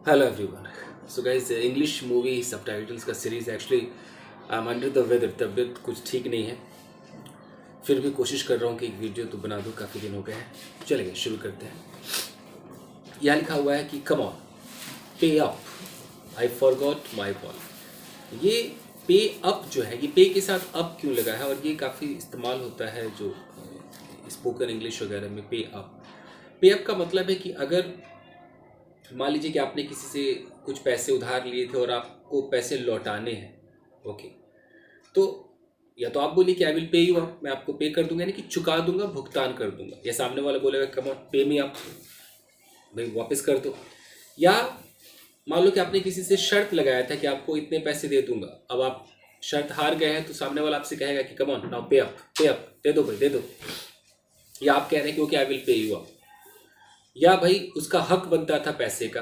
Hello everyone. So guys, English movie subtitles का series actually I am under the weather, तबीयत कुछ ठीक नहीं है, फिर भी कोशिश कर रहा हूँ कि एक वीडियो तो बना दूँ, काफ़ी दिन हो गए हैं। चलिए शुरू करते हैं। यहाँ लिखा हुआ है कि कम ऑन पे up, I forgot my ball. ये पे अप जो है, ये पे के साथ अप क्यों लगा है, और ये काफ़ी इस्तेमाल होता है जो स्पोकन इंग्लिश वगैरह में। पे अप, पे अप का मतलब है कि अगर मान लीजिए कि आपने किसी से कुछ पैसे उधार लिए थे और आपको पैसे लौटाने हैं, ओके, तो या तो आप बोलिए कि I will pay you up, मैं आपको पे कर दूंगा, यानी कि चुका दूंगा, भुगतान कर दूंगा। या सामने वाला बोलेगा कम ऑन पे मी अप, भाई वापस कर दो। या मान लो कि आपने किसी से शर्त लगाया था कि आपको इतने पैसे दे दूंगा, अब आप शर्त हार गए हैं, तो सामने वाला आपसे कहेगा कि कम ऑन नाउ पे अप, पे अप, दे दो भाई दे दो। या आप कह रहे हैं कि okay I will pay you up, या भाई उसका हक बनता था पैसे का,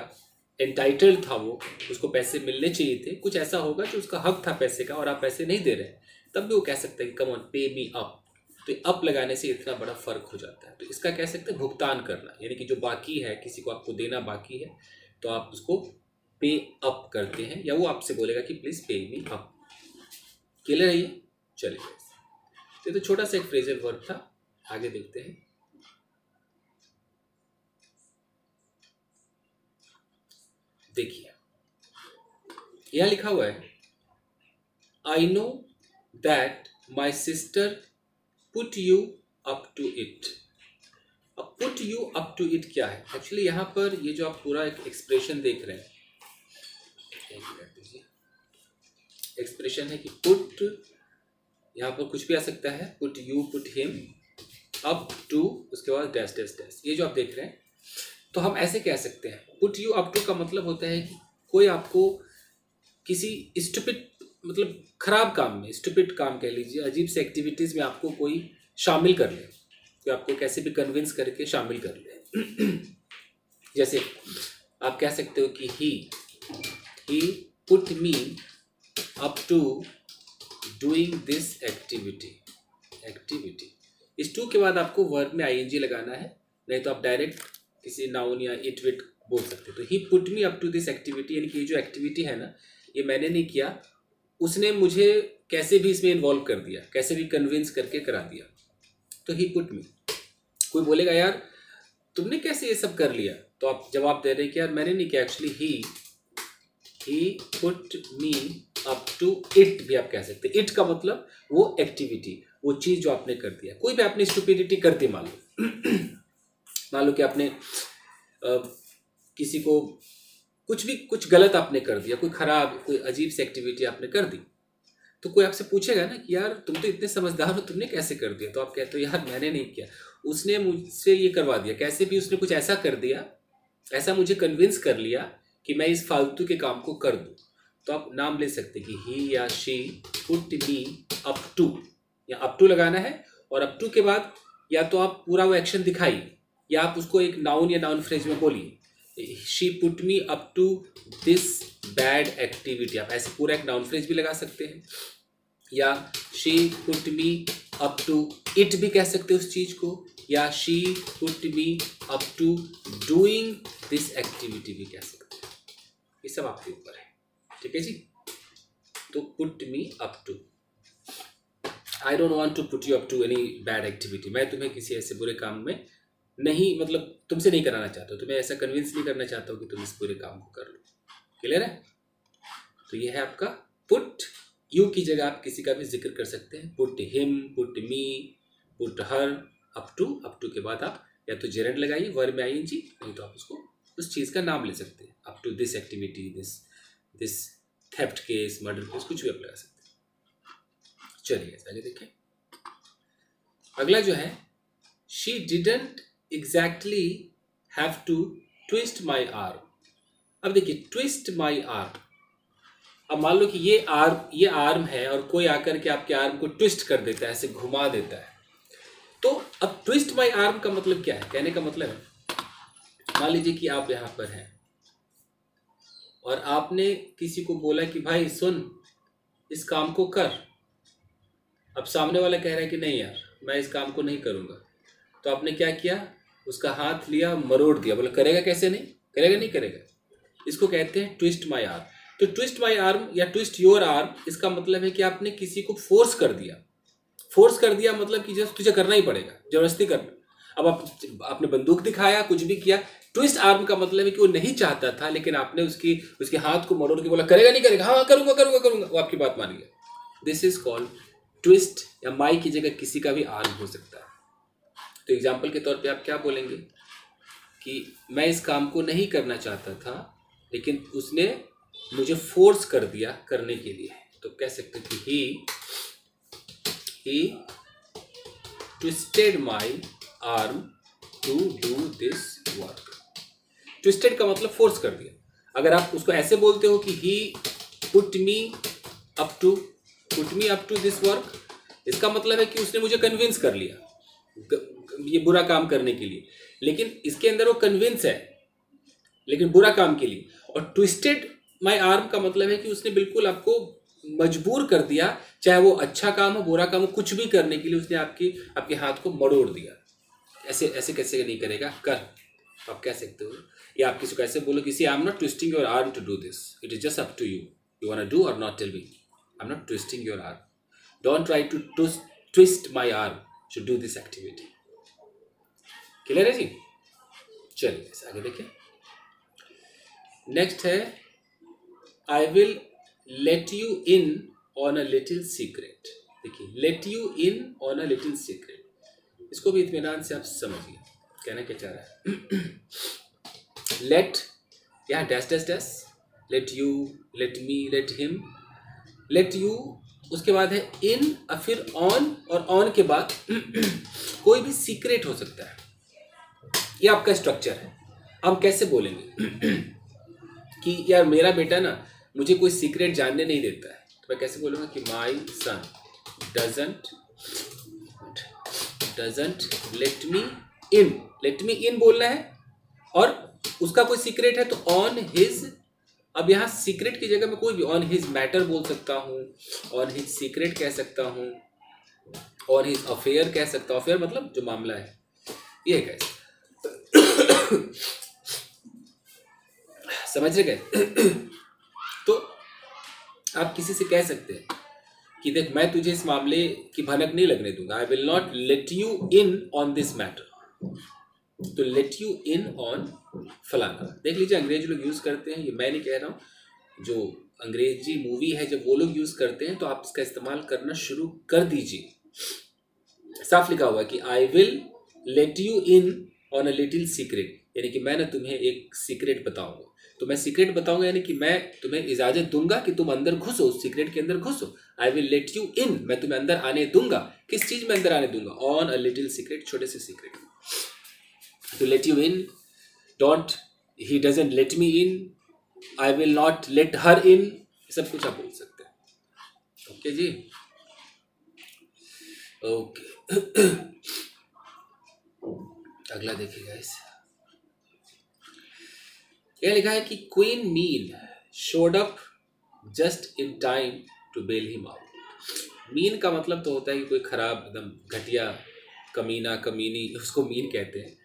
एंटाइटल्ड था वो, उसको पैसे मिलने चाहिए थे, कुछ ऐसा होगा कि उसका हक था पैसे का और आप पैसे नहीं दे रहे, तब भी वो कह सकते हैं कि कम ऑन पे मी अप। तो अप लगाने से इतना बड़ा फर्क हो जाता है। तो इसका कह सकते हैं भुगतान करना, यानी कि जो बाकी है, किसी को आपको देना बाकी है, तो आप उसको पे अप करते हैं, या वो आपसे बोलेगा कि please pay me up. Clear है ये? चलिए, तो छोटा सा एक फ्रेजल वर्ड था, आगे देखते हैं। देखिए यह लिखा हुआ है, I know that my sister put you up to it. अब put you up to it क्या है एक्चुअली? यहाँ पर ये जो आप पूरा एक एक्सप्रेशन देख रहे हैं, एक मिनट दीजिए, एक्सप्रेशन है कि पुट, यहाँ पर कुछ भी आ सकता है, put you, put him, up to, उसके बाद डैश डैश डैश, ये जो आप देख रहे हैं। तो हम ऐसे कह सकते हैं, पुट यू अप टू का मतलब होता है कि कोई आपको किसी स्टूपिड, मतलब खराब काम में, स्टूपिड काम कह लीजिए, अजीब से एक्टिविटीज़ में आपको कोई शामिल कर ले, कोई आपको कैसे भी कन्विंस करके शामिल कर ले। जैसे आप कह सकते हो कि he put me up to doing this activity. इस टू के बाद आपको वर्ब में आईएनजी लगाना है, नहीं तो आप डायरेक्ट किसी नाउन या इट विट बोल सकते हो। तो he put me up to this activity, यानी कि ये जो एक्टिविटी है ना, ये मैंने नहीं किया, उसने मुझे कैसे भी इसमें इन्वॉल्व कर दिया, कैसे भी कन्विंस करके करा दिया। तो ही पुट मी। कोई बोलेगा यार तुमने कैसे ये सब कर लिया, तो आप जवाब दे रहे हैं कि यार मैंने नहीं किया, actually he put me up to it भी आप कह सकते हैं। इट का मतलब वो एक्टिविटी, वो चीज़ जो आपने कर दिया। कोई भी आपने स्टुपिडिटी कर दी, मान लो कि आपने किसी को कुछ गलत आपने कर दिया, कोई खराब, कोई अजीब सी एक्टिविटी आपने कर दी, तो कोई आपसे पूछेगा ना कि यार तुम तो इतने समझदार हो, तुमने कैसे कर दिया? तो आप कहते हो यार मैंने नहीं किया, उसने मुझसे ये करवा दिया, कैसे भी उसने कुछ ऐसा कर दिया, ऐसा मुझे कन्विंस कर लिया कि मैं इस फालतू के काम को कर दूँ। तो आप नाम ले सकते कि ही या she put me up to, या अप टू लगाना है, और अप टू के बाद या तो आप पूरा वो एक्शन दिखाइए, या आप उसको एक नाउन या नाउन फ्रेज में बोलिए, she put me up to this bad activity. आप ऐसे पूरा एक नाउन फ्रेज भी लगा सकते हैं, या she put me up to it भी कह सकते हैं उस चीज़ को, या she put me up to doing this activity भी कह सकते हैं। ये सब आपके ऊपर है, ठीक है जी। तो put me up to, I don't want to put you up to any bad activity. मैं तुम्हें किसी ऐसे बुरे काम में नहीं, मतलब तुमसे नहीं कराना चाहता हूँ, तुम्हें ऐसा कन्विंस नहीं करना चाहता हूँ कि तुम इस पूरे काम को कर लो। क्लियर है? तो ये है आपका पुट। यू की जगह आप किसी का भी जिक्र कर सकते हैं, put him, put me, put her, up to के बाद आप या तो जेरेंड लगाइए, वर्ब में आईएनजी, नहीं तो आप उसको उस चीज़ का नाम ले सकते हैं, up to this activity, this theft case, murder case, कुछ भी आप लगा सकते हैं। चलिए आगे देखें। अगला जो है, she didn't exactly have to twist my arm. अब देखिए, ट्विस्ट माई आर्म, अब मान लो कि ये आर्म है और कोई आकर के आपके आर्म को ट्विस्ट कर देता है, ऐसे घुमा देता है। तो अब ट्विस्ट माई आर्म का मतलब क्या है? कहने का मतलब है, मान लीजिए कि आप यहाँ पर हैं और आपने किसी को बोला कि भाई सुन इस काम को कर। अब सामने वाला कह रहा है कि नहीं यार मैं इस काम को नहीं करूँगा, तो आपने क्या किया, उसका हाथ लिया, मरोड़ दिया, बोला करेगा कैसे नहीं, करेगा नहीं करेगा, इसको कहते हैं ट्विस्ट माई आर्म। तो ट्विस्ट माई आर्म या ट्विस्ट योर आर्म, इसका मतलब है कि आपने किसी को फोर्स कर दिया। फोर्स कर दिया मतलब कि जस्ट तुझे करना ही पड़ेगा, जबरदस्ती करना। अब आपने बंदूक दिखाया, कुछ भी किया। ट्विस्ट आर्म का मतलब है कि वो नहीं चाहता था, लेकिन आपने उसके हाथ को मरोड़ के बोला करेगा नहीं करेगा, हाँ करूंगा करूंगा करूंगा, वो आपकी बात मान गया। दिस इज कॉल्ड ट्विस्ट, या माई की जगह किसी का भी आर्म हो सकता है। तो एग्जाम्पल के तौर पे आप क्या बोलेंगे कि मैं इस काम को नहीं करना चाहता था, लेकिन उसने मुझे फोर्स कर दिया करने के लिए। तो कह सकते कि he twisted my arm to do this work। Twisted का मतलब फोर्स कर दिया। अगर आप उसको ऐसे बोलते हो कि he put me up to this work, इसका मतलब है कि उसने मुझे कन्विंस कर लिया ये बुरा काम करने के लिए, लेकिन इसके अंदर वो कन्विंस है, लेकिन बुरा काम के लिए। और ट्विस्टेड माई आर्म का मतलब है कि उसने बिल्कुल आपको मजबूर कर दिया, चाहे वो अच्छा काम हो बुरा काम हो, कुछ भी करने के लिए उसने आपके हाथ को मरोड़ दिया। ऐसे ऐसे कैसे नहीं करेगा, कर, आप कह सकते हो। या आप किसी को ऐसे बोलो किसी, I am not twisting your arm to do this, it is just up to you, you want to do और not, tell me, I am not twisting your arm, don't try to twist my arm to do this activity. Clear है जी? चलिए आगे देखिए। Next है I will let you in on a little secret. देखिए, let you in on a little secret, इसको भी इत्मीनान से आप समझिए कहना क्या चाह रहा है। लेट, यहाँ dash dash dash, let you, let me, let him, let you, उसके बाद है इन, और फिर ऑन, और ऑन के बाद कोई भी सीक्रेट हो सकता है। ये आपका स्ट्रक्चर है। हम कैसे बोलेंगे कि यार मेरा बेटा ना मुझे कोई सीक्रेट जानने नहीं देता है, तो मैं कैसे बोलूँगा कि my son doesn't let me in. Let me in बोलना है, और उसका कोई सीक्रेट है तो ऑन हिज। अब यहाँ सीक्रेट की जगह मैं कोई भी, ऑन हिज मैटर बोल सकता हूँ, ऑन हिज सीक्रेट कह सकता हूँ, ऑन हिज अफेयर कह सकता हूँ। अफेयर मतलब जो मामला है, ये कैसे समझ गए? तो आप किसी से कह सकते हैं कि देख मैं तुझे इस मामले की भनक नहीं लगने दूंगा, आई will not late you in on this matter. तो लेट यू इन ऑन फलाना, देख लीजिए अंग्रेजी लोग यूज करते हैं, ये मैं नहीं कह रहा हूँ, जो अंग्रेजी मूवी है जब वो लोग यूज करते हैं तो आप इसका इस्तेमाल करना शुरू कर दीजिए। साफ लिखा हुआ है कि आई will let you in on a little secret, यानी कि मैं ना तुम्हें एक सीक्रेट बताऊंगा। तो मैं सीक्रेट बताऊंगा यानी कि मैं तुम्हें इजाजत दूंगा कि तुम अंदर घुसो, उस सीक्रेट के अंदर घुसो। I will let you in, मैं तुम्हें अंदर आने दूंगा। किस चीज में अंदर आने दूंगा? ऑन अ लिटिल सीक्रेट, छोटे से सीक्रेट। तो let you in, don't, he doesn't let me in, I will not let her in, सब कुछ आप बोल सकते हैं। ओके जी, ओके। अगला देखिए गाइस, क्या लिखा है कि queen mean showed up just in time to bail him out. Mean का मतलब तो होता है कि कोई खराब, एकदम घटिया, कमीना, कमीनी, उसको मीन कहते हैं।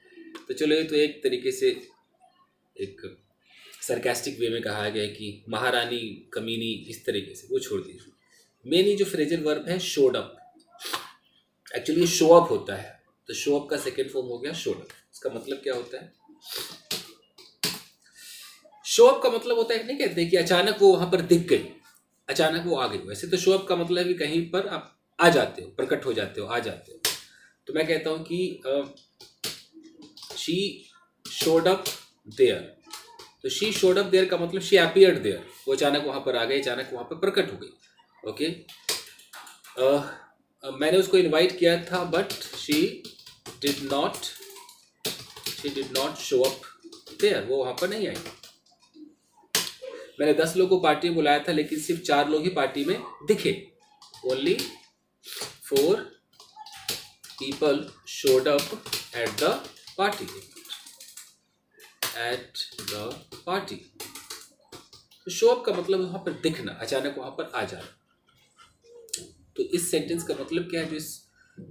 तो चलो ये तो एक तरीके से एक सरकास्टिक वे में कहा गया है कि महारानी कमीनी, इस तरीके से, वो छोड़ दीजिए। मेन ये जो फ्रेजल वर्ब है शोड अप, एक्चुअली ये शो अप होता है। तो शो अप का सेकेंड फॉर्म हो गया शोड अप। इसका मतलब क्या होता है? शो अप का मतलब होता है, नहीं कहते कि अचानक वो वहां पर दिख गई, अचानक वो आ गई। वैसे तो शो अप का मतलब है कहीं पर आप आ जाते हो, प्रकट हो जाते हो, आ जाते हो। तो मैं कहता हूं कि शी शोड अप देयर। तो शी शोड अप देयर का मतलब शी अपीयर्ड देयर, वो अचानक वहां पर आ गई, अचानक वहां पर प्रकट हो गई। ओके, मैंने उसको इनवाइट किया था, but she did not show up there, वो वहां पर नहीं आई। मैंने 10 लोगों को पार्टी में बुलाया था, लेकिन सिर्फ 4 लोग ही पार्टी में दिखे। Only 4 people showed up at the party. तो शो अप का मतलब वहां पर दिखना, अचानक वहां पर आ जाना। तो इस सेंटेंस का मतलब क्या है जो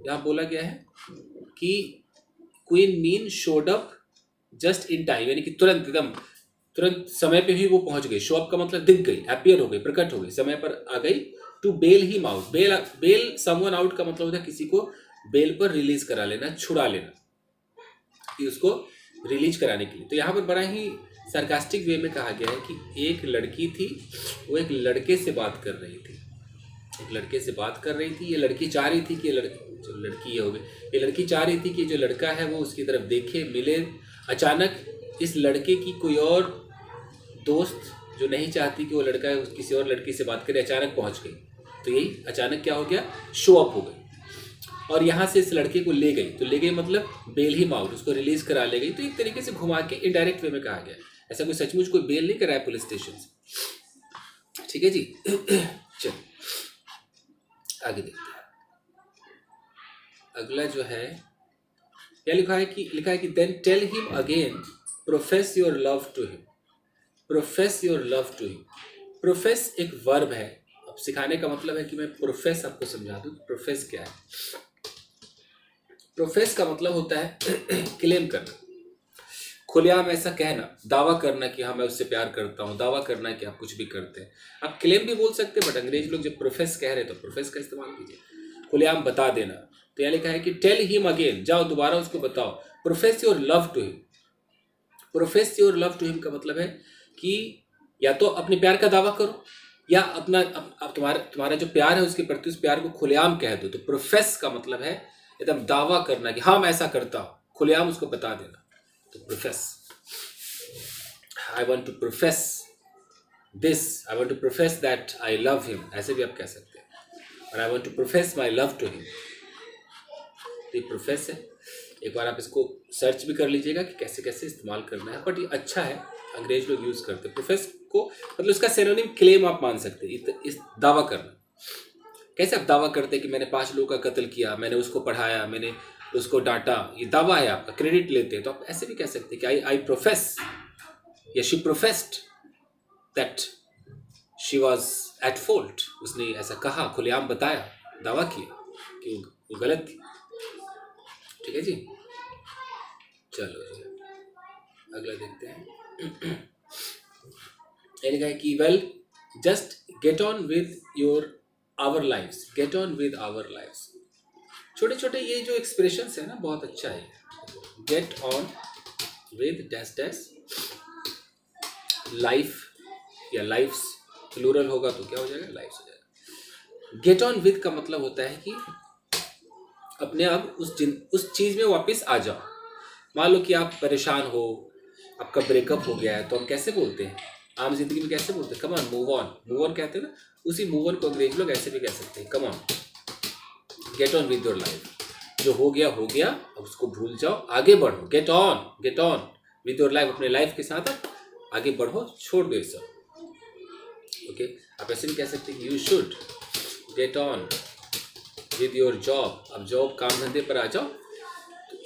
यहाँ बोला गया है कि queen mean showed up just in time, यानी कि तुरंत एकदम तुरंत समय पे ही वो पहुंच गई। शो अप का मतलब दिख गई, अपीयर हो गई, प्रकट हो गई, समय पर आ गई। To bail him out, bail someone out का मतलब होता है किसी को बेल पर रिलीज करा लेना, छुड़ा लेना, कि उसको रिलीज कराने के लिए। तो यहाँ पर बड़ा ही सरकास्टिक वे में कहा गया है कि एक लड़की थी, वो एक लड़के से बात कर रही थी, एक लड़के से बात कर रही थी। ये लड़की चाह रही थी कि लड़की ये हो गई, ये लड़की चाह रही थी कि जो लड़का है वो उसकी तरफ देखे, मिले। अचानक इस लड़के की कोई और दोस्त जो नहीं चाहती कि वो लड़का है किसी और लड़की से बात करे, अचानक पहुंच गई। तो यही अचानक क्या हो गया, शो अप हो गई, और यहाँ से इस लड़के को ले गई। तो ले गई मतलब बेल ही आउट, उसको रिलीज करा ले गई। तो एक तरीके से घुमा के इनडायरेक्ट वे में कहा गया, ऐसा कोई सचमुच कोई बेल नहीं कराया पुलिस स्टेशन से। ठीक है जी। चलिए आगे देखते हैं। अगला जो है क्या लिखा है कि then tell him again profess your love to him, profess your love to him. Profess एक वर्ब है। अब सिखाने का मतलब है कि मैं प्रोफेस आपको समझा दूं। प्रोफेस क्या है? प्रोफेस का मतलब होता है क्लेम करना, खुलेआम ऐसा कहना, दावा करना कि हाँ मैं उससे प्यार करता हूँ, दावा करना कि आप कुछ भी करते हैं। आप क्लेम भी बोल सकते हैं, बट अंग्रेज लोग जब प्रोफेस कह रहे तो प्रोफेस का इस्तेमाल कीजिए, खुलेआम बता देना। तो यह लिखा है कि टेल हिम अगेन, जाओ दोबारा उसको बताओ। Profess your love to him, profess your love to him का मतलब है कि या तो अपने प्यार का दावा करो, या अपना अब तुम्हारा जो प्यार है उसके प्रति उस प्यार को खुलेआम कह दो। तो प्रोफेस का मतलब है एकदम दावा करना कि हाँ मैं ऐसा करता हूँ, खुलेआम उसको बता देना। तो profess, I want to profess this, I want to profess that I love him, ऐसे भी आप कह सकते हैं। और I want to profess my love to him, ये प्रोफेस है। एक बार आप इसको सर्च भी कर लीजिएगा कि कैसे कैसे इस्तेमाल करना है, बट ये अच्छा है, अंग्रेज लोग यूज करते हैं प्रोफेस को। मतलब उसका सिनोनिम क्लेम आप मान सकते हैं, इस दावा करना। कैसे आप दावा करते हैं कि मैंने 5 लोगों का कत्ल किया, मैंने उसको पढ़ाया, मैंने उसको डांटा, ये दावा है आपका, क्रेडिट लेते हैं। तो आप ऐसे भी कह सकते हैं कि आई प्रोफेस, या she professed that she was at fault, उसने ऐसा कहा, खुलेआम बताया, दावा किया कि वो गलत थी। ठीक है जी। चलो जी अगला देखते हैं। ये लिखा है कि well just get on with your our lives, get on with our lives. छोटे छोटे ये जो एक्सप्रेशंस है ना, बहुत अच्छा है। Gate on with dash dash life, या लाइफ्स प्लूरल होगा तो क्या हो जाएगा, लाइफ्स हो जाएगा। गेट ऑन विद का मतलब होता है कि अपने आप उस चीज में वापस आ जाओ। मान लो कि आप परेशान हो, आपका ब्रेकअप हो गया है, तो हम कैसे बोलते हैं आम जिंदगी में, कैसे बोलते हैं? Come on, move on, move on कहते हैं ना। उसी मूव ऑन को अंग्रेज लोग ऐसे भी कह सकते हैं, come on, gate on with your life. जो हो गया हो गया, अब उसको भूल जाओ, आगे बढ़ो। Gate on with your life, अपने लाइफ के साथ आप आगे बढ़ो, छोड़ दो ये सब। ओके, आप ऐसे भी कह सकते हैं कि you should get on with your job. अब जॉब, काम धंधे पर आ जाओ,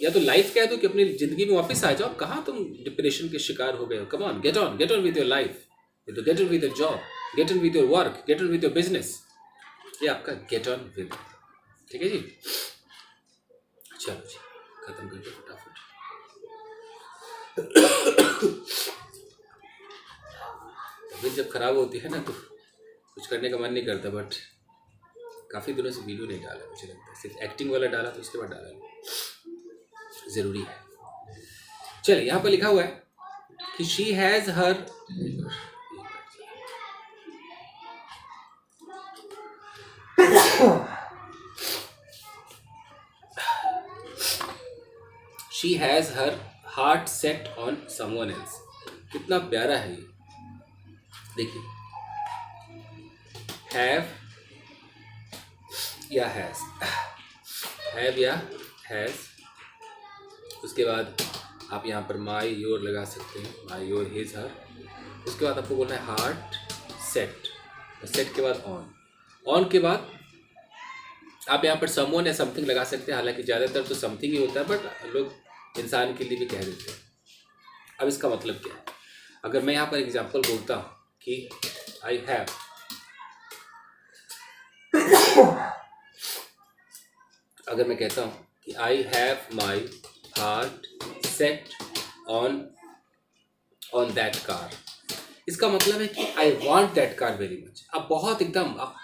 या तो लाइफ कह दो कि अपनी जिंदगी में वापस आ जाओ। कहाँ तुम डिप्रेशन के शिकार हो गए हो? Come on, gate on with your life, gate on with your job, gate on with your work, gate on with your business. ये आपका गेट ऑन विद। ठीक है जी। चलो जी खत्म करके फटाफट। तबीयत जब खराब होती है ना तो कुछ करने का मन नहीं करता, बट काफ़ी दिनों से वीडियो नहीं डाला, मुझे लगता है सिर्फ एक्टिंग वाला डाला, तो उसके बाद डाला ज़रूरी है। चलिए यहाँ पर लिखा हुआ है कि she has her, she has her heart set on someone else. कितना प्यारा है ये, देखिए, हैव या हैज़, हैव या हैज़, उसके बाद आप यहाँ पर माई योर लगा सकते हैं, माई योर हिज हर। उसके बाद आपको बोलना है हार्ट सेट, सेट के बाद ऑन, ऑन के बाद आप यहाँ पर समवन या समथिंग लगा सकते हैं। हालांकि ज़्यादातर तो समथिंग ही होता है, बट लोग इंसान के लिए भी कह देते हैं। अब इसका मतलब क्या है? अगर मैं यहाँ पर एग्जांपल बोलता हूँ कि आई हैव, अगर मैं कहता हूँ कि I have my heart set on on that car. इसका मतलब है कि I want that car very much. आप बहुत एकदम आप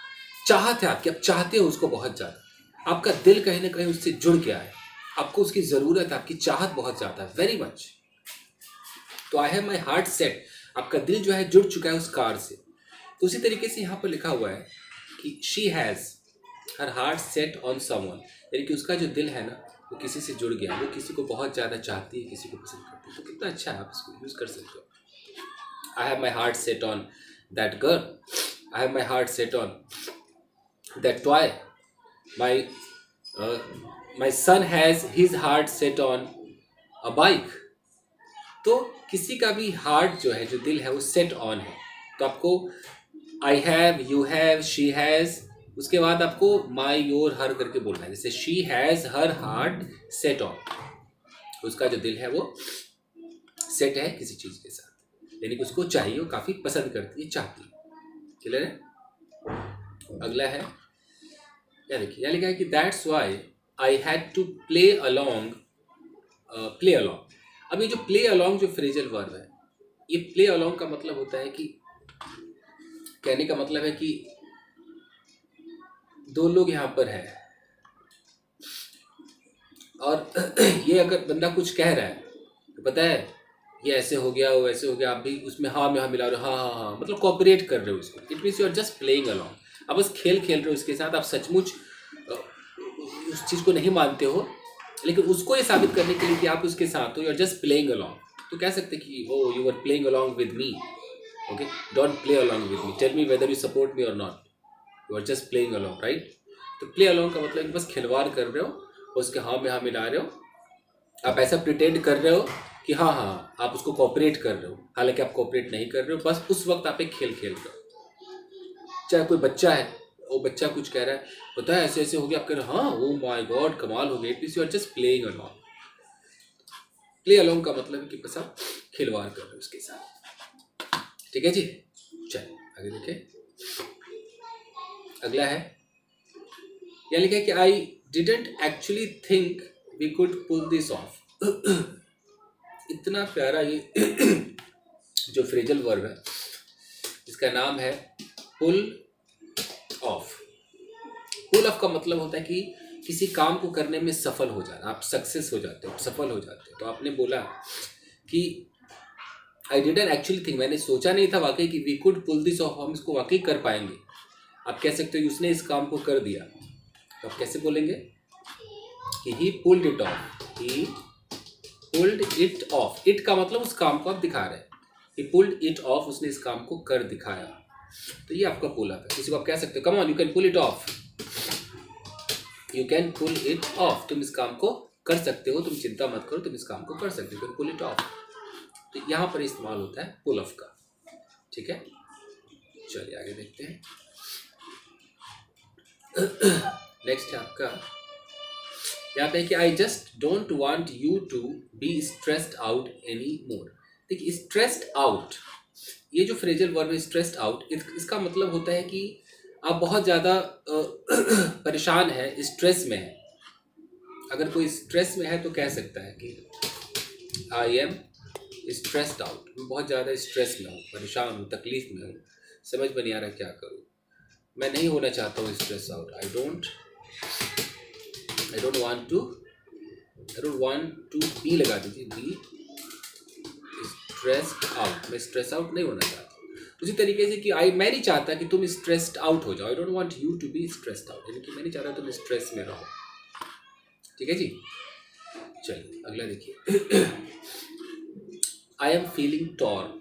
चाहते हैं, आपकी आप चाहते हो उसको बहुत ज़्यादा, आपका दिल कहीं ना कहीं उससे जुड़ गया है, आपको उसकी ज़रूरत है, आपकी चाहत बहुत ज़्यादा है, वेरी मच। तो I have my heart set, आपका दिल जो है जुड़ चुका है उस कार से। तो उसी तरीके से यहाँ पर लिखा हुआ है कि she has her heart set on someone, यानी कि उसका जो दिल है ना वो किसी से जुड़ गया, वो किसी को बहुत ज़्यादा चाहती है, किसी को पसंद करती है। तो कितना अच्छा है, आप इसको यूज़ कर सकते हो। I have my heart set on that girl. I have my heart set on that toy. My my son has his heart set on a bike. तो किसी का भी हार्ट जो है, जो दिल है, वो सेट ऑन है। तो आपको I have, you have, she has, उसके बाद आपको माई, योर, हर करके बोलना है। जैसे she has her heart set on, उसका जो दिल है वो सेट है किसी चीज़ के साथ, यानी कि उसको चाहिए, वो काफ़ी पसंद करती है, चाहती है। क्लियर है। अगला है क्या, देखिए यहाँ लिखा है कि that's why I had to play along, play along. अब ये जो प्ले अलोंग जो फ्रेजल वर्ब है, ये प्ले अलोंग का मतलब होता है कि, कहने का मतलब है कि दो लोग यहाँ पर है और ये अगर बंदा कुछ कह रहा है तो पता है ये ऐसे हो गया, वो ऐसे हो गया, आप भी उसमें हाँ में हाँ मिला रहे हो, हाँ हाँ हाँ, मतलब कॉपरेट कर रहे हो उसको। It means you are just playing along. आप बस खेल खेल रहे हो उसके साथ, आप सचमुच उस चीज़ को नहीं मानते हो, लेकिन उसको ये साबित करने के लिए कि आप उसके साथ हो, you are just playing along. तो कह सकते कि oh you are playing along with me, okay, don't play along with me, tell me whether you support me और not, you are just playing along, right. तो play along का मतलब बस खिलवाड़ कर रहे हो, उसके हाँ में हाँ मिला रहे हो, आप ऐसा प्रिटेंड कर रहे हो कि हाँ हाँ आप उसको कोऑपरेट कर रहे हो, हालांकि आप कोऑपरेट नहीं कर रहे हो, बस उस वक्त आप एक खेल खेल रहे हो। चाहे कोई बच्चा है, वो बच्चा कुछ कह रहा है, पता है ऐसे ऐसे हो गया, आप कह रहे हो हाँ ओ माय गॉड कमाल हो गया, it means you are just playing along. Play along का मतलब है कि बस आप खिलवाड़ कर रहे हो उसके साथ। ठीक है जी, चलिए आगे देखें। अगला है, यहाँ लिखा है कि I didn't actually think we could pull this off. इतना प्यारा ये जो फ्रेजल वर्ब है, इसका नाम है पुल ऑफ। पुल ऑफ का मतलब होता है कि किसी काम को करने में सफल हो जाना, आप सक्सेस हो जाते हो, सफल हो जाते हो। तो आपने बोला कि आई डिडंट एक्चुअली थिंक, मैंने सोचा नहीं था वाकई कि we could pull this off, हम इसको वाकई कर पाएंगे। आप कह सकते हो कि उसने इस काम को कर दिया, तो आप कैसे बोलेंगे कि ही pulled it of, he pulled it of. It का मतलब उस काम को आप दिखा रहे हैं, ही पुल्ड इट ऑफ, उसने इस काम को कर दिखाया। तो ये आपका पुल अप है। किसी को आप कह सकते हो come on you can pull it off, you can pull it off, तुम इस काम को कर सकते हो, तुम चिंता मत करो, तुम इस काम को कर सकते हो, you can pull it off. तो यहाँ पर इस्तेमाल होता है पुल ऑफ का। ठीक है, चलिए आगे देखते हैं। नेक्स्ट है आपका, यहाँ पे कि I just don't want you to be stressed out any more. देखिए स्ट्रेस्ड आउट, ये जो फ्रेजल वर्ब है स्ट्रेस्ड आउट, इसका मतलब होता है कि आप बहुत ज़्यादा परेशान है, स्ट्रेस में है। अगर कोई स्ट्रेस में है तो कह सकता है कि आई एम स्ट्रेस्ड आउट, मैं बहुत ज़्यादा स्ट्रेस में हूँ, परेशान हूँ, तकलीफ में हूँ, समझ में नहीं आ रहा क्या करूँ, मैं नहीं होना चाहता हूँ stress out. I don't want to be लगा दीजिए, बी स्ट्रेस्ड आउट, मैं स्ट्रेस आउट नहीं होना चाहता। उसी तरीके से कि मैं नहीं चाहता कि तुम स्ट्रेस्ड आउट हो जाओ, I don't want you to be stressed out, यानी कि मैं नहीं चाहता तुम स्ट्रेस में रहो। ठीक है जी, चलिए अगला देखिए। आई एम फीलिंग टॉर्न,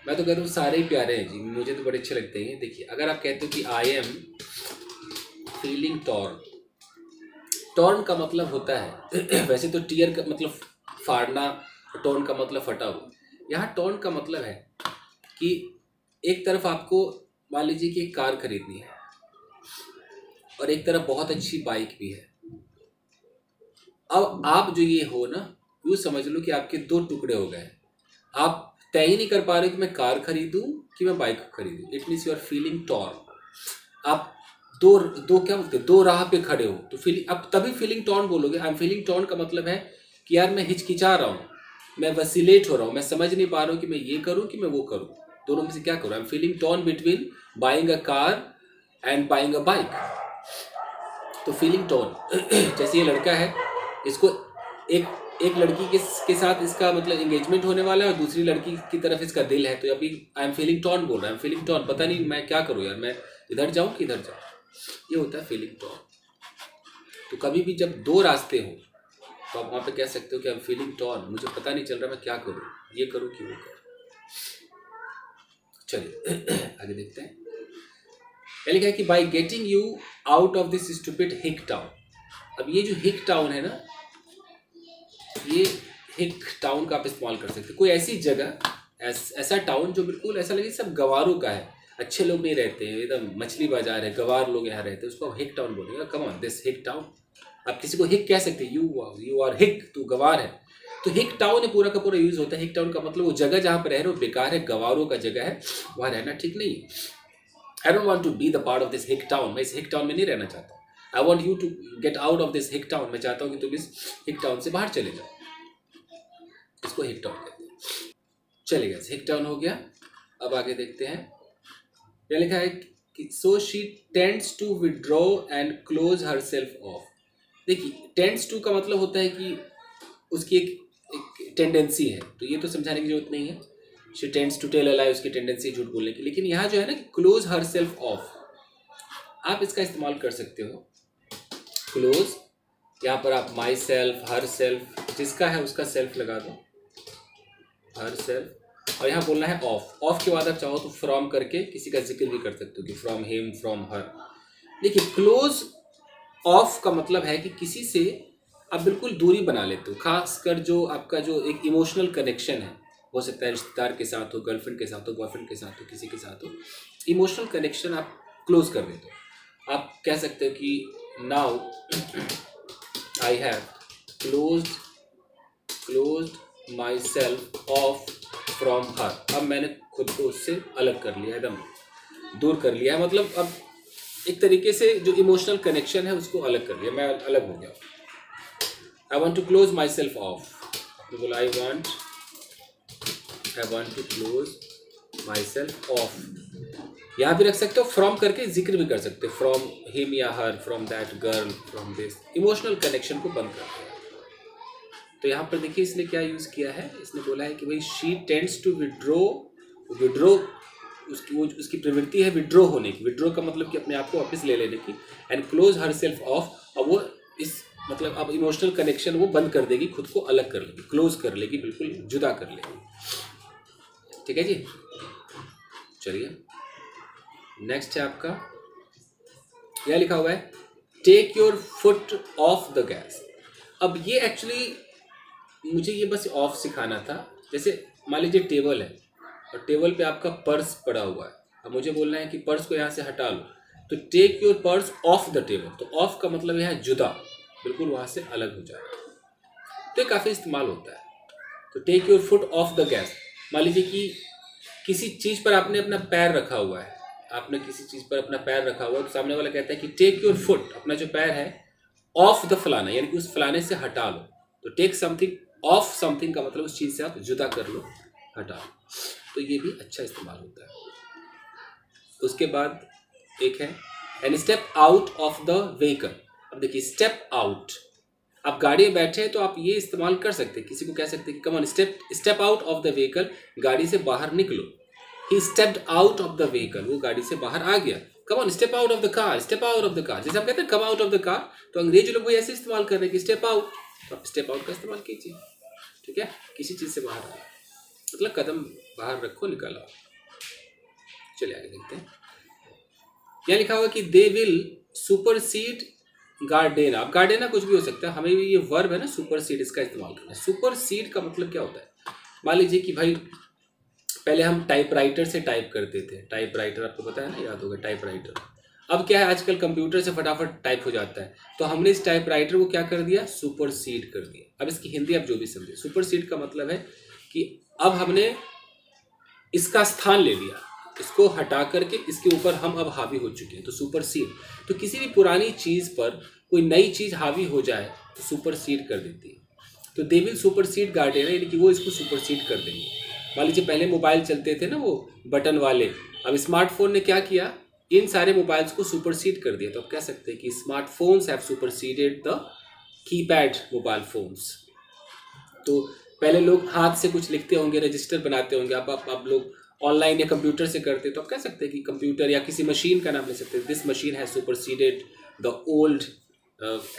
मैं तो कहता हूँ सारे ही प्यारे हैं जी, मुझे तो बड़े अच्छे लगते हैं। देखिए अगर आप कहते हो कि I am feeling torn, torn का मतलब होता है वैसे तो टीयर का मतलब फाड़ना, टॉर्न का मतलब फटा हुआ। यहाँ टॉर्न का मतलब है कि एक तरफ आपको मान लीजिए कि एक कार खरीदनी है और एक तरफ बहुत अच्छी बाइक भी है। अब आप जो ये हो ना, यूँ समझ लो कि आपके दो टुकड़े हो गए, आप तय ही नहीं कर पा रहे कि मैं कार खरीदूं कि मैं बाइक खरीदूं। It means you are feeling torn. आप दो क्या बोलते हैं, दो राह पे खड़े हो तो फीलिंग, अब तभी फीलिंग टॉर्न बोलोगे। आई एम फीलिंग टॉर्न का मतलब है कि यार मैं हिचकिचा रहा हूँ, मैं वसीलेट हो रहा हूँ, मैं समझ नहीं पा रहा हूँ कि मैं ये करूँ कि मैं वो करूँ, दोनों में से क्या करूँ। I am feeling torn between buying a car and buying a bike. तो फीलिंग टॉर्न जैसे ये लड़का है, इसको एक लड़की के साथ इसका मतलब एंगेजमेंट होने वाला है और दूसरी लड़की की तरफ इसका दिल है, तो अभी आई एम फीलिंग टॉर्न बोल रहा है, आई एम फीलिंग टॉर्न, पता नहीं मैं क्या करूँ यार, मैं इधर जाऊँ कि इधर जाऊँ, ये होता है फीलिंग टॉर्न। तो कभी भी जब दो रास्ते हो तो आप वहाँ पे कह सकते हो कि आई एम फीलिंग टॉर्न, मुझे पता नहीं चल रहा मैं क्या करूँ, ये करूँ कि वो करूँ। चलिए आगे देखते हैं। क्या लिखा है कि by getting you out of this stupid हिक टाउन। अब ये जो हिक टाउन है ना, ये हिक टाउन का आप इस्तेमाल कर सकते हैं। कोई ऐसी जगह, ऐसा टाउन जो बिल्कुल ऐसा लगे सब गवारों का है, अच्छे लोग नहीं रहते हैं, एकदम मछली बाजार है, गवार लोग यहाँ रहते हैं, उसको आप हिक टाउन बोलेंगे। Come on this hick town, आप किसी को हिक कह सकते हैं, यू आर हिक, तू गवार है। तो हिक टाउन पूरा का पूरा यूज होता है। हिक टाउन का मतलब वो जगह जहाँ पर रह रहे हो बेकार है, गवारों का जगह है, वहाँ रहना ठीक नहीं है। I don't want to be the part of this hick town, मैं इस हिक टाउन में नहीं रहना चाहता। I want you to get out of this hick town, मैं चाहता हूँ कि तुम इस हिक टाउन से बाहर चले जाओ। इसको हिक टाउन कहते हैं। चलेगा, हिक टाउन हो गया। अब आगे देखते हैं क्या लिखा है कि so she tends to withdraw and close herself off. देखिए टेंड्स टू का मतलब होता है कि उसकी एक टेंडेंसी है, तो ये तो समझाने की जरूरत नहीं है। She tends to tell a lie, उसकी टेंडेंसी झूठ बोलने की। लेकिन यहाँ जो है ना कि क्लोज हर सेल्फ ऑफ, आप इसका इस्तेमाल कर सकते हो। क्लोज, यहाँ पर आप माई सेल्फ, हर सेल्फ, जिसका है उसका सेल्फ लगा दो, हर सेल्फ। और यहाँ बोलना है ऑफ। ऑफ के बाद आप चाहो तो फ्रॉम करके किसी का जिक्र भी कर सकते हो कि फ्रॉम हिम, फ्रॉम हर। देखिए क्लोज ऑफ का मतलब है कि किसी से आप बिल्कुल दूरी बना लेते हो, खासकर जो आपका जो एक इमोशनल कनेक्शन है, हो सकता है रिश्तेदार के साथ हो, गर्लफ्रेंड के साथ हो, बॉयफ्रेंड के साथ हो, किसी के साथ हो, इमोशनल कनेक्शन आप क्लोज कर देते हो। आप कह सकते हो कि now I have closed my self of from her. अब मैंने खुद को उससे अलग कर लिया, एकदम दूर कर लिया, मतलब अब एक तरीके से जो इमोशनल कनेक्शन है उसको अलग कर लिया, मैं अलग हो गया। I want to close myself off, बोला I want to close myself off. यहाँ भी रख सकते हो, फ्रॉम करके जिक्र भी कर सकते हो, फ्रॉम हिम या her, from that girl, from this, emotional connection को बंद करते हैं। तो यहाँ पर देखिए इसने क्या यूज़ किया है, इसने बोला है कि भाई शी टेंड्स टू विड्रो, उसकी प्रवृत्ति है विड्रॉ होने की। विड्रॉ का मतलब कि अपने आप को वापस ले लेने की। And close herself of, अब वो इस मतलब अब इमोशनल कनेक्शन वो बंद कर देगी, खुद को अलग कर लेगी, क्लोज कर लेगी, बिल्कुल जुदा कर लेगी। ठीक है जी। चलिए नेक्स्ट है आपका, यह लिखा हुआ है take your foot off the gas. अब ये एक्चुअली मुझे ये बस ऑफ सिखाना था। जैसे मान लीजिए टेबल है और टेबल पे आपका पर्स पड़ा हुआ है, अब मुझे बोलना है कि पर्स को यहाँ से हटा लो, तो take your purse off the table. तो ऑफ का मतलब यहाँ जुदा, बिल्कुल वहाँ से अलग हो जाए, तो ये काफ़ी इस्तेमाल होता है। तो take your foot off the gas, मान लीजिए कि किसी चीज़ पर आपने अपना पैर रखा हुआ है, आपने किसी चीज़ पर अपना पैर रखा हुआ है, तो सामने वाला कहता है कि टेक योर फुट, अपना जो पैर है, ऑफ द फलाना, यानी कि उस फलाने से हटा लो। तो टेक समथिंग ऑफ समथिंग का मतलब उस चीज़ से आप जुदा कर लो, हटा लो, तो ये भी अच्छा इस्तेमाल होता है। उसके बाद एक है and step out of the vehicle. अब देखिए स्टेप आउट, आप गाड़ी में बैठे हैं तो आप ये इस्तेमाल कर सकते हैं, किसी को कह सकते हैं कि come on step out of the vehicle, गाड़ी से बाहर निकलो। ही stepped out of the vehicle, वो गाड़ी से बाहर आ गया। Come on step out of the car, step out of the car. जैसे हम कहते हैं come out of the car, तो अंग्रेजी लोग वो ऐसे इस्तेमाल कर रहे हैं कि स्टेप आउट, तो आप स्टेप आउट का इस्तेमाल कीजिए। ठीक है, किसी चीज़ से बाहर आए मतलब कदम बाहर रखो, निकल आओ। चलिए आगे देखते हैं। यहाँ लिखा हुआ कि दे विल सुपरसीड गार्डेना। अब गार्डेना कुछ भी हो सकता है, हमें भी ये वर्ब है ना सुपरसीड, इसका इस्तेमाल करना है। सुपरसीड का मतलब क्या होता है, मान लीजिए कि भाई पहले हम टाइपराइटर से टाइप करते थे, टाइपराइटर आपको पता है ना, याद होगा टाइपराइटर। अब क्या है, आजकल कंप्यूटर से फटाफट टाइप हो जाता है, तो हमने इस टाइपराइटर को क्या कर दिया, सुपरसीड कर दिया। अब इसकी हिंदी आप जो भी समझे, सुपरसीड का मतलब है कि अब हमने इसका स्थान ले लिया, इसको हटा करके इसके ऊपर हम अब हावी हो चुके हैं, तो सुपरसीड। तो किसी भी पुरानी चीज़ पर कोई नई चीज़ हावी हो जाए तो सुपरसीड कर देती है। तो दे विल सुपरसीड गार्डियन, यानी कि वो इसको सुपरसीड कर देंगे। मान लीजिए पहले मोबाइल चलते थे ना वो बटन वाले, अब स्मार्टफोन ने क्या किया, इन सारे मोबाइल्स को सुपरसीड कर दिया। तो आप कह सकते हैं कि smartphones have superseded the keypad mobile phones. तो पहले लोग हाथ से कुछ लिखते होंगे, रजिस्टर बनाते होंगे, अब लोग ऑनलाइन या कंप्यूटर से करते, तो आप कह सकते हैं कि कंप्यूटर या किसी मशीन का नाम ले सकते हैं, this machine has superseded the old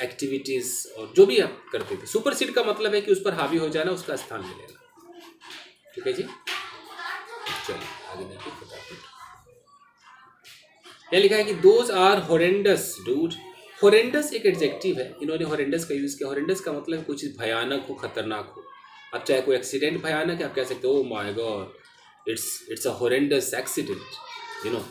activities, और जो भी आप करते थे। सुपरसीड का मतलब है कि उस पर हावी हो जाना, उसका स्थान ले लेना। ठीक है जी, चलिए आगे देखिए फटाफट। यह लिखा है कि those are horrendous dude. Horrendous एक एडजेक्टिव है, इन्होंने हॉरेंडस का यूज किया। हॉरेंडस का मतलब है कुछ भयानक हो, खतरनाक हो। अब चाहे कोई एक्सीडेंट भयानक है, आप कह सकते हो oh my God it's a horrendous accident, you know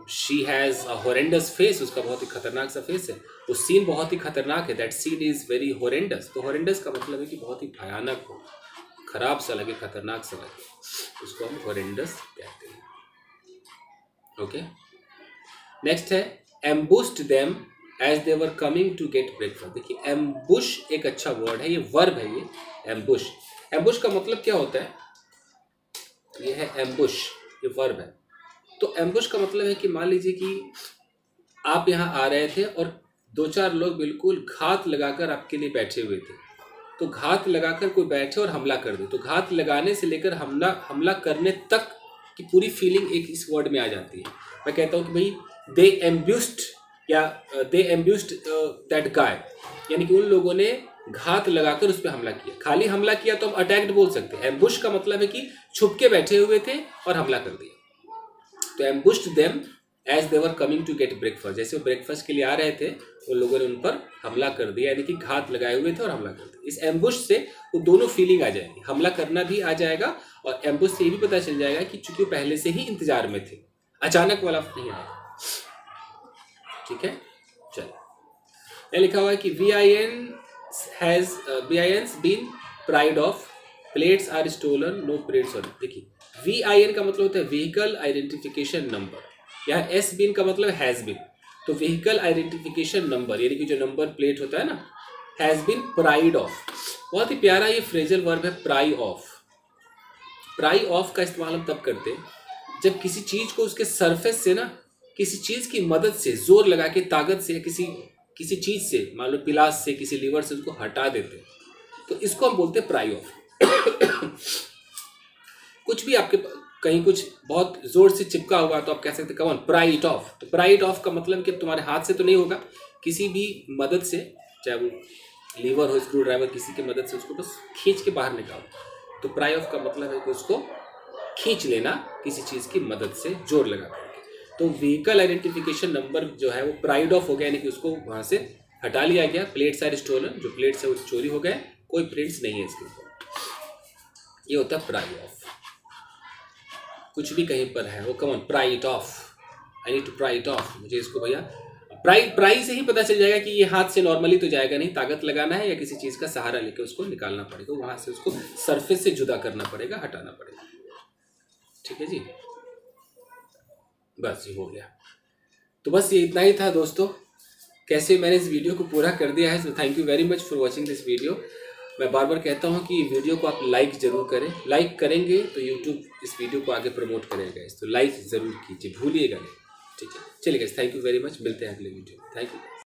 she has a horrendous face, उसका बहुत ही खतरनाक सा फेस है, वो सीन बहुत ही खतरनाक है, that scene is very horrendous. तो हॉरेंडस का मतलब है कि बहुत ही भयानक हो, खराब सा लगे, खतरनाक सा लगे, उसको हम हॉरेंडस कहते हैं। ओके, नेक्स्ट है ambushed them as they were coming to get breakfast. देखिए एम्बुश एक अच्छा वर्ड है, ये वर्ब है, ये एम्बुश। एम्बुश का मतलब क्या होता है, ये है एम्बुश, ये वर्ब है। तो एम्बुश का मतलब है कि मान लीजिए कि आप यहाँ आ रहे थे और दो चार लोग बिल्कुल घात लगाकर आपके लिए बैठे हुए थे, तो घात लगाकर कोई बैठे और हमला कर दे, तो घात लगाने से लेकर हमला करने तक की पूरी फीलिंग एक इस वर्ड में आ जाती है। मैं कहता हूँ कि भाई दे एम्ब्यूस्ड या दे एम्ब्यूस्ड दैट गाय, यानी कि उन लोगों ने घात लगाकर उस पर हमला किया। खाली हमला किया तो हम अटैक्ड बोल सकते हैं, एम्बुश का मतलब है कि छुप के बैठे हुए थे और हमला कर दिया। तो ambushed them as they were coming to get breakfast, जैसे वो ब्रेकफास्ट के लिए आ रहे थे उन लोगों ने उन पर हमला कर दिया, यानी कि घात लगाए हुए थे और हमला कर दिया। इस एम्बुश से वो दोनों फीलिंग आ जाएगी, हमला करना भी आ जाएगा और एम्बुश से ये भी पता चल जाएगा कि चूंकि वो पहले से ही इंतजार में थे, अचानक वाला नहीं आएगा। ठीक है, चलो ये लिखा हुआ है कि VINs been pried off, plates are stolen, no plates on. देखिए VIN का मतलब होता है व्हीकल आइडेंटिफिकेशन नंबर, यहाँ एस बीन का मतलब हैज बीन, तो व्हीकल आइडेंटिफिकेशन नंबर यानी कि जो नंबर प्लेट होता है ना, हैज बीन प्राइड ऑफ। बहुत ही प्यारा ये फ्रेजल वर्ब है, प्राई ऑफ। प्राई ऑफ का इस्तेमाल हम तब करते हैं जब किसी चीज को उसके सरफेस से ना, किसी चीज की मदद से जोर लगा के ताकत से किसी चीज से, मान लो पिलास से, किसी लीवर से उसको हटा देते हैं, तो इसको हम बोलते हैं प्राई ऑफ। कुछ भी आपके कहीं कुछ बहुत जोर से चिपका हुआ तो आप कह सकते हैं come on price it off. तो प्राई इट ऑफ का मतलब कि तुम्हारे हाथ से तो नहीं होगा, किसी भी मदद से, चाहे वो लीवर हो, स्क्रू ड्राइवर, किसी की मदद से उसको बस खींच के बाहर निकालो। तो प्राई ऑफ का मतलब है कि उसको खींच लेना किसी चीज़ की मदद से, जोर लगा करके। तो व्हीकल आइडेंटिफिकेशन नंबर जो है वो प्राइड ऑफ हो गया, यानी कि उसको वहाँ से हटा लिया गया। प्लेट्स आर स्टोलन, जो प्लेट्स है वो चोरी हो गए, कोई प्रिंट्स नहीं है इसके ऊपर, ये होता है प्राइड ऑफ। कुछ भी कहीं पर है वो common pride of, I need to pride of, मुझे इसको भैया प्राई से ही पता चल जाएगा कि ये हाथ से नॉर्मली तो जाएगा नहीं, ताकत लगाना है या किसी चीज़ का सहारा लेकर उसको निकालना पड़ेगा, वहाँ से उसको सरफेस से जुदा करना पड़ेगा, हटाना पड़ेगा। ठीक है जी, बस ये हो गया। तो बस ये इतना ही था दोस्तों, कैसे मैंने इस वीडियो को पूरा कर दिया है। So thank you very much for watching this video. मैं बार बार कहता हूँ कि वीडियो को आप लाइक ज़रूर करें, लाइक करेंगे तो यूट्यूब इस वीडियो को आगे प्रमोट करेगा, तो लाइक ज़रूर कीजिए, भूलिएगा नहीं। ठीक है, चलिए guys, thank you very much, मिलते हैं अगले वीडियो में। Thank you.